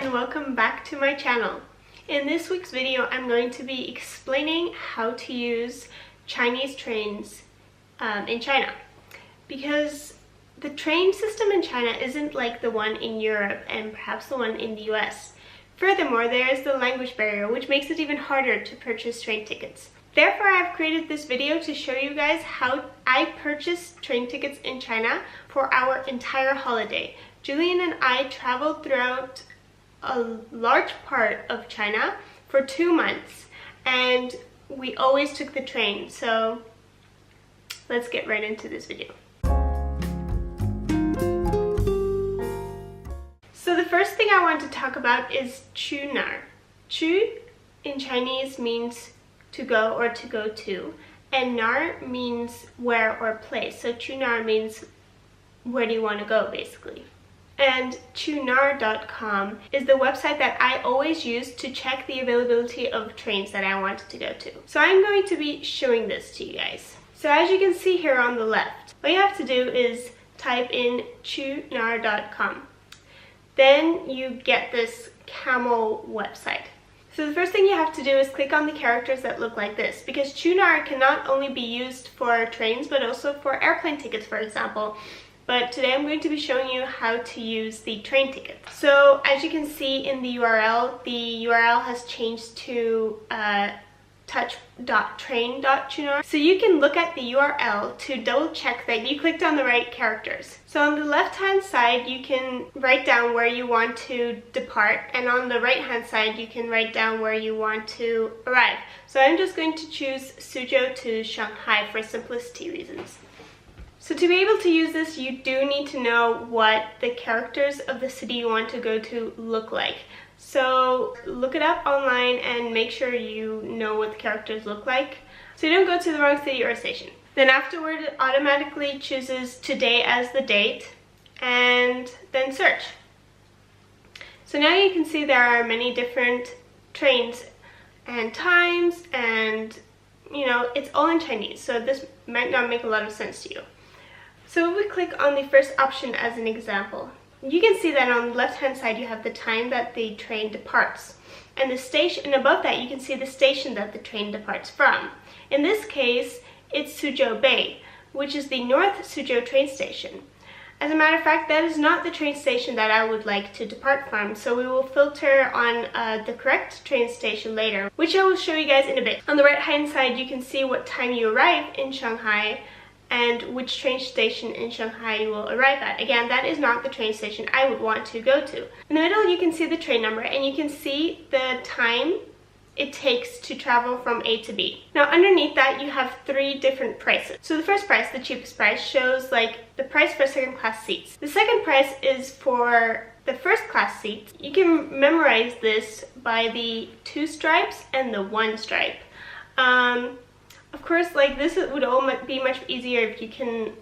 and welcome back to my channel. In this week's video, I'm going to be explaining how to use Chinese trains in China, because the train system in China isn't like the one in Europe and perhaps the one in the US. Furthermore, there is the language barrier, which makes it even harder to purchase train tickets. Therefore, I've created this video to show you guys how I purchased train tickets in China for our entire holiday. Julian and I traveled throughout a large part of China for 2 months, and we always took the train. So let's get right into this video. So the first thing I want to talk about is chu nar. Chu in Chinese means to go or to go to, and nar means where or place. So chu nar means where do you want to go, basically. And chunar.com is the website that I always use to check the availability of trains that I wanted to go to. So I'm going to be showing this to you guys. So as you can see here on the left, all you have to do is type in chunar.com. Then you get this camel website. So the first thing you have to do is click on the characters that look like this, because chunar can not only be used for trains but also for airplane tickets, for example. But today I'm going to be showing you how to use the train ticket. So as you can see in the URL has changed to touch.train.chunar. So you can look at the URL to double check that you clicked on the right characters. So on the left hand side you can write down where you want to depart, and on the right hand side you can write down where you want to arrive. So I'm just going to choose Suzhou to Shanghai for simplicity reasons. So to be able to use this, you do need to know what the characters of the city you want to go to look like. So look it up online and make sure you know what the characters look like, so you don't go to the wrong city or station. Then afterward, it automatically chooses today as the date, and then search. So now you can see there are many different trains and times, and it's all in Chinese, so this might not make a lot of sense to you. So if we click on the first option as an example, you can see that on the left hand side you have the time that the train departs, and the station, and above that you can see the station that the train departs from. In this case, it's Suzhou Bay, which is the North Suzhou train station. As a matter of fact, that is not the train station that I would like to depart from, so we will filter on the correct train station later, which I will show you guys in a bit. On the right hand side you can see what time you arrive in Shanghai and which train station in Shanghai you will arrive at. Again, that is not the train station I would want to go to. In the middle you can see the train number, and you can see the time it takes to travel from A to B. Now underneath that you have 3 different prices. So the first price, the cheapest price, shows like the price for second class seats. The second price is for the first class seats. You can memorize this by the 2 stripes and the 1 stripe. Of course, like this would all be much easier if you can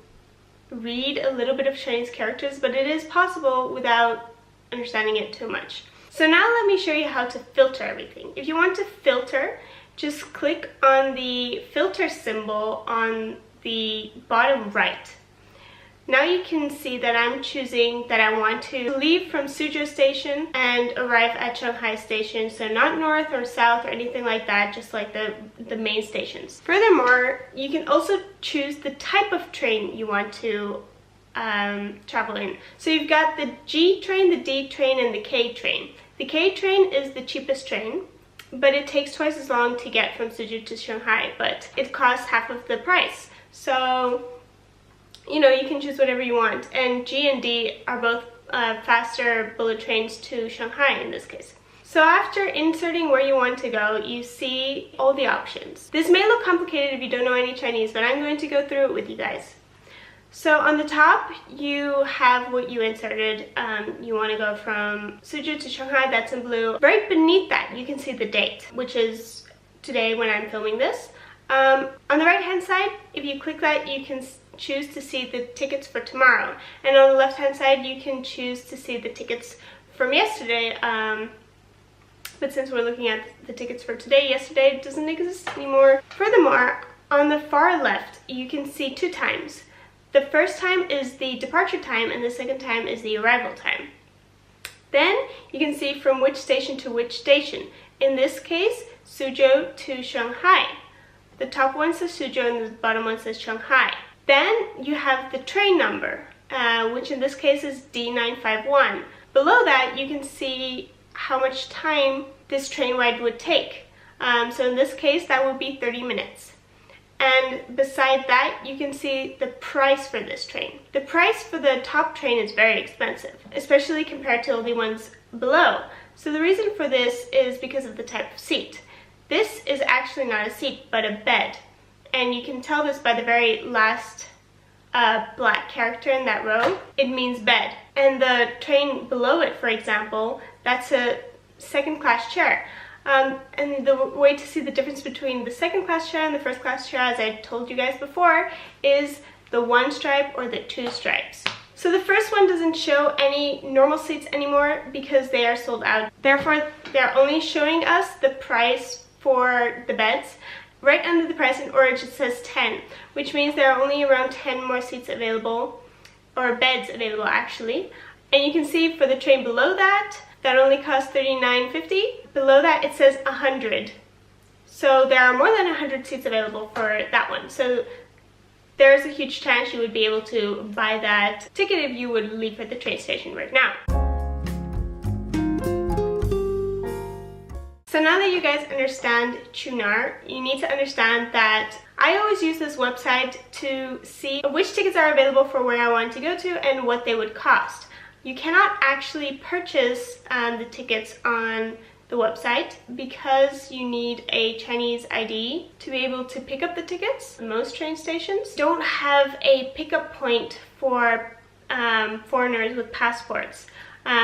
read a little bit of Chinese characters, but it is possible without understanding it too much. So now let me show you how to filter everything. If you want to filter, just click on the filter symbol on the bottom right. Now you can see that I'm choosing that I want to leave from Suzhou Station and arrive at Shanghai Station, so not north or south or anything like that, just like the main stations. Furthermore, you can also choose the type of train you want to travel in. So you've got the G train, the D train, and the K train. The K train is the cheapest train, but it takes twice as long to get from Suzhou to Shanghai, but it costs half of the price. So you can choose whatever you want, and G and D are both faster bullet trains to Shanghai in this case. So after inserting where you want to go, you see all the options. This may look complicated if you don't know any Chinese, but I'm going to go through it with you guys. So on the top, you have what you inserted. You want to go from Suzhou to Shanghai, that's in blue. Right beneath that, you can see the date, which is today when I'm filming this. On the right hand side, if you click that, you can choose to see the tickets for tomorrow, and on the left hand side you can choose to see the tickets from yesterday, but since we're looking at the tickets for today, yesterday doesn't exist anymore. Furthermore, on the far left you can see 2 times. The first time is the departure time and the second time is the arrival time. Then you can see from which station to which station. In this case, Suzhou to Shanghai. The top one says Suzhou and the bottom one says Shanghai. Then you have the train number, which in this case is D951. Below that, you can see how much time this train ride would take. So in this case, that would be 30 minutes. And beside that, you can see the price for this train. The price for the top train is very expensive, especially compared to all the ones below. So the reason for this is because of the type of seat. This is actually not a seat, but a bed. And you can tell this by the very last black character in that row. It means bed. And the train below it, for example, that's a second-class chair. And the way to see the difference between the second-class chair and the first-class chair, as I told you guys before, is the 1 stripe or the 2 stripes. So the first one doesn't show any normal seats anymore because they are sold out. Therefore, they're only showing us the price for the beds. Right under the price in orange it says 10, which means there are only around 10 more seats available, or beds available actually. And you can see for the train below that, that only costs $39.50. Below that it says 100. So there are more than 100 seats available for that one. So there's a huge chance you would be able to buy that ticket if you would leave at the train station right now. So now that you guys understand Qunar, you need to understand that I always use this website to see which tickets are available for where I want to go to and what they would cost. You cannot actually purchase the tickets on the website because you need a Chinese ID to be able to pick up the tickets. Most train stations don't have a pickup point for foreigners with passports.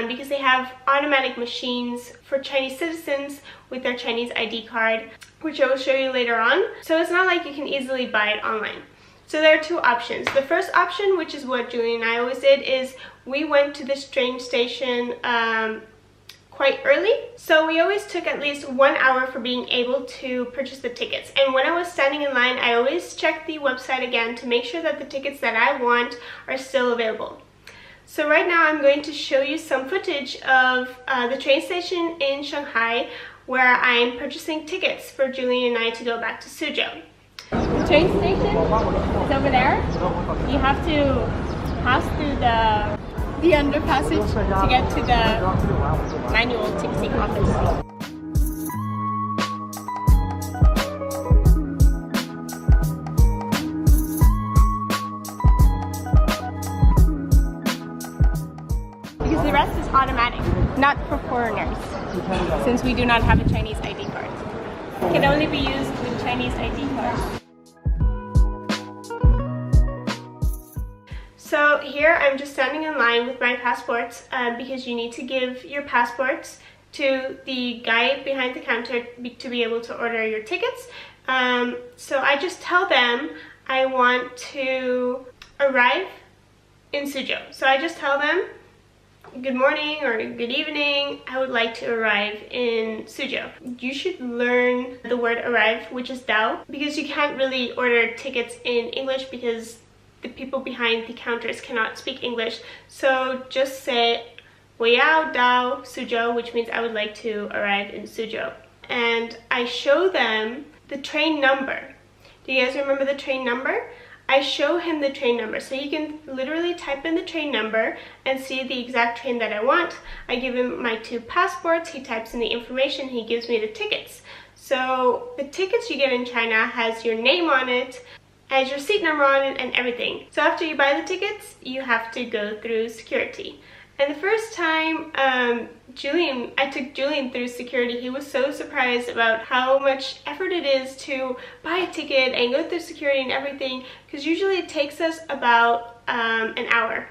Because they have automatic machines for Chinese citizens with their Chinese ID card, which I will show you later on. So it's not like you can easily buy it online. So there are 2 options. The first option, which is what Julie and I always did, is we went to this train station quite early. So we always took at least 1 hour for being able to purchase the tickets. And when I was standing in line, I always checked the website again to make sure that the tickets that I want are still available. So right now I'm going to show you some footage of the train station in Shanghai where I'm purchasing tickets for Julie and I to go back to Suzhou. The train station is over there. You have to pass through the underpassage to get to the manual ticketing office. The rest is automatic, not for foreigners, since we do not have a Chinese ID card. It can only be used with Chinese ID cards. So here I'm just standing in line with my passports because you need to give your passports to the guy behind the counter to be able to order your tickets. So I just tell them I want to arrive in Suzhou. So I just tell them, good morning or good evening, I would like to arrive in Suzhou. You should learn the word arrive, which is dao, because you can't really order tickets in English because the people behind the counters cannot speak English. So just say 我要到 Suzhou, which means I would like to arrive in Suzhou. And I show them the train number. Do you guys remember the train number? I show him the train number, so you can literally type in the train number and see the exact train that I want. I give him my 2 passports, he types in the information, he gives me the tickets. So the tickets you get in China has your name on it, has your seat number on it, and everything. So after you buy the tickets, you have to go through security. And the first time I took Julian through security, he was so surprised about how much effort it is to buy a ticket and go through security and everything, because usually it takes us about an hour,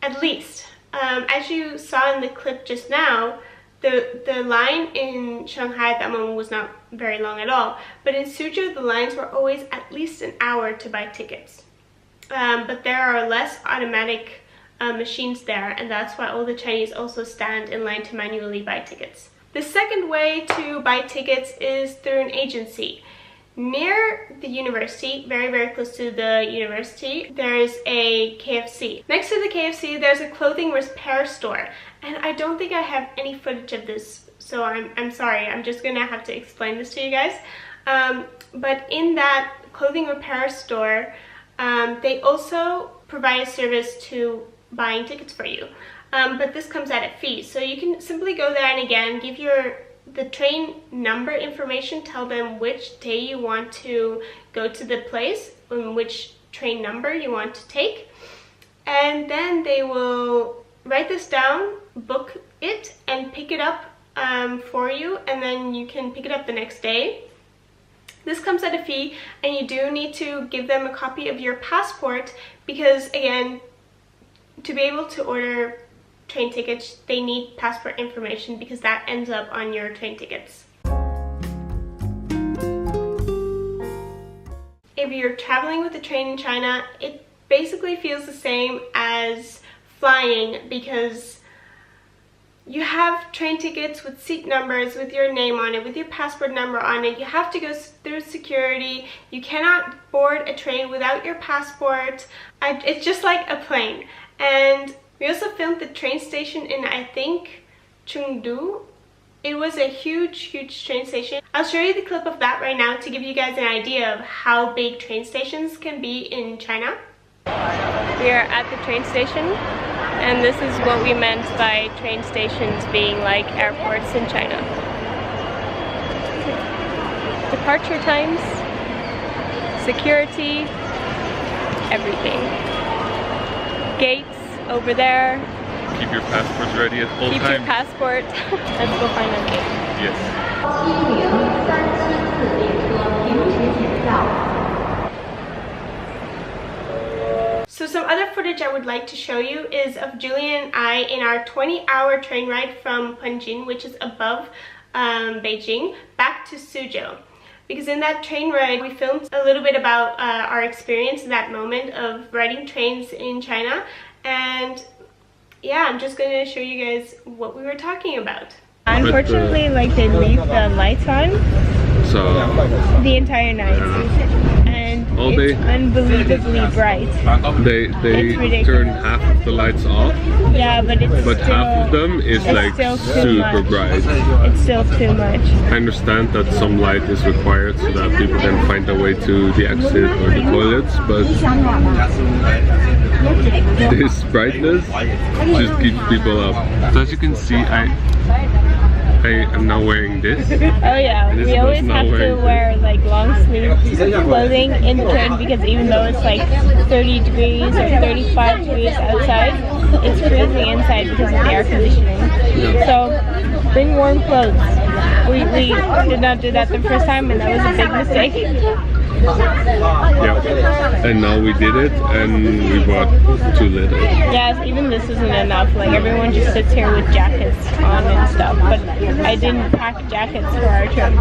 at least. As you saw in the clip just now, the line in Shanghai at that moment was not very long at all, but in Suzhou the lines were always at least an hour to buy tickets. But there are less automatic machines there, and that's why all the Chinese also stand in line to manually buy tickets. The second way to buy tickets is through an agency. Near the university, very close to the university, there's a KFC. Next to the KFC, there's a clothing repair store. And I don't think I have any footage of this, so I'm sorry. I'm just gonna have to explain this to you guys. But in that clothing repair store, they also provide a service to buying tickets for you. But this comes at a fee. So you can simply go there and again, give the train number information, tell them which day you want to go to the place and which train number you want to take. And then they will write this down, book it, and pick it up for you, and then you can pick it up the next day. This comes at a fee, and you do need to give them a copy of your passport because, again, to be able to order train tickets, they need passport information because that ends up on your train tickets. If you're traveling with a train in China, it basically feels the same as flying because you have train tickets with seat numbers, with your name on it, with your passport number on it. You have to go through security. You cannot board a train without your passport. It's just like a plane. And we also filmed the train station in, I think, Chengdu. It was a huge train station. I'll show you the clip of that right now to give you guys an idea of how big train stations can be in China. We are at the train station, and this is what we meant by train stations being like airports in China. Departure times, security, everything. Gates over there. Keep your passports ready at all times. Keep your passport. Let's go find our gate. Yes. So some other footage I would like to show you is of Julian and I in our 20-hour train ride from Panjin, which is above Beijing, back to Suzhou. Because in that train ride, we filmed a little bit about our experience in that moment of riding trains in China. And yeah, I'm just going to show you guys what we were talking about. Unfortunately, like, they leave the lights on So the entire night. And all it's day, unbelievably bright. they turn half of the lights off. Yeah, but Half of them is like super bright. It's still too much. I understand that some light is required so that people can find their way to the exit or the toilets, but this brightness just keeps people up. So as you can see, I am now wearing this. Oh yeah, we always have to wear like long sleeve clothing in the train because even though it's like 30 degrees or 35 degrees outside, it's freezing inside because of the air conditioning. So bring warm clothes. We did not do that the first time, and that was a big mistake. Yeah, and now we did it, and we bought too little. Yes, even this isn't enough. Like, everyone just sits here with jackets on and stuff, but I didn't pack jackets for our trip,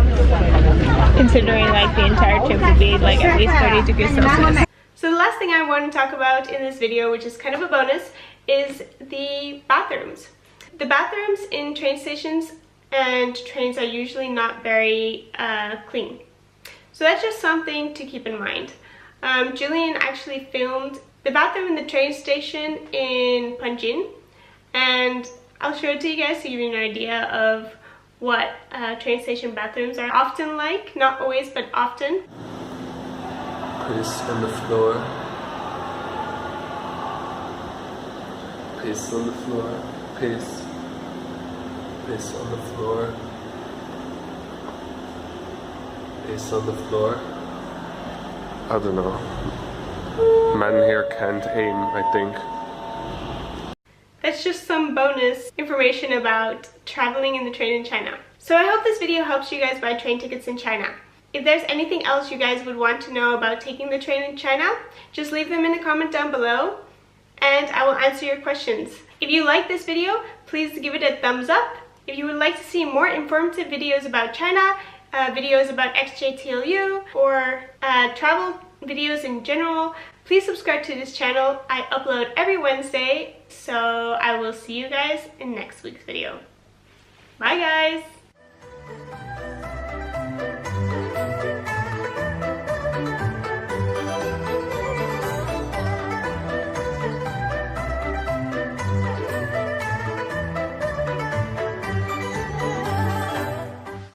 considering like the entire trip would be like at least 30 degrees Celsius. So the last thing I want to talk about in this video, which is kind of a bonus, is the bathrooms. The bathrooms in train stations and trains are usually not very clean. So that's just something to keep in mind. Julian actually filmed the bathroom in the train station in Panjin, and I'll show it to you guys to give you an idea of what train station bathrooms are often like. Not always, but often. Piss on the floor. Piss on the floor. Piss. Piss on the floor. Piss on the floor. I don't know. Man here can't aim, I think. That's just some bonus information about traveling in the train in China. So I hope this video helps you guys buy train tickets in China. If there's anything else you guys would want to know about taking the train in China, just leave them in the comment down below and I will answer your questions. If you like this video, please give it a thumbs up. If you would like to see more informative videos about China, videos about XJTLU, or travel videos in general, please subscribe to this channel. I upload every Wednesday, so I will see you guys in next week's video. Bye guys!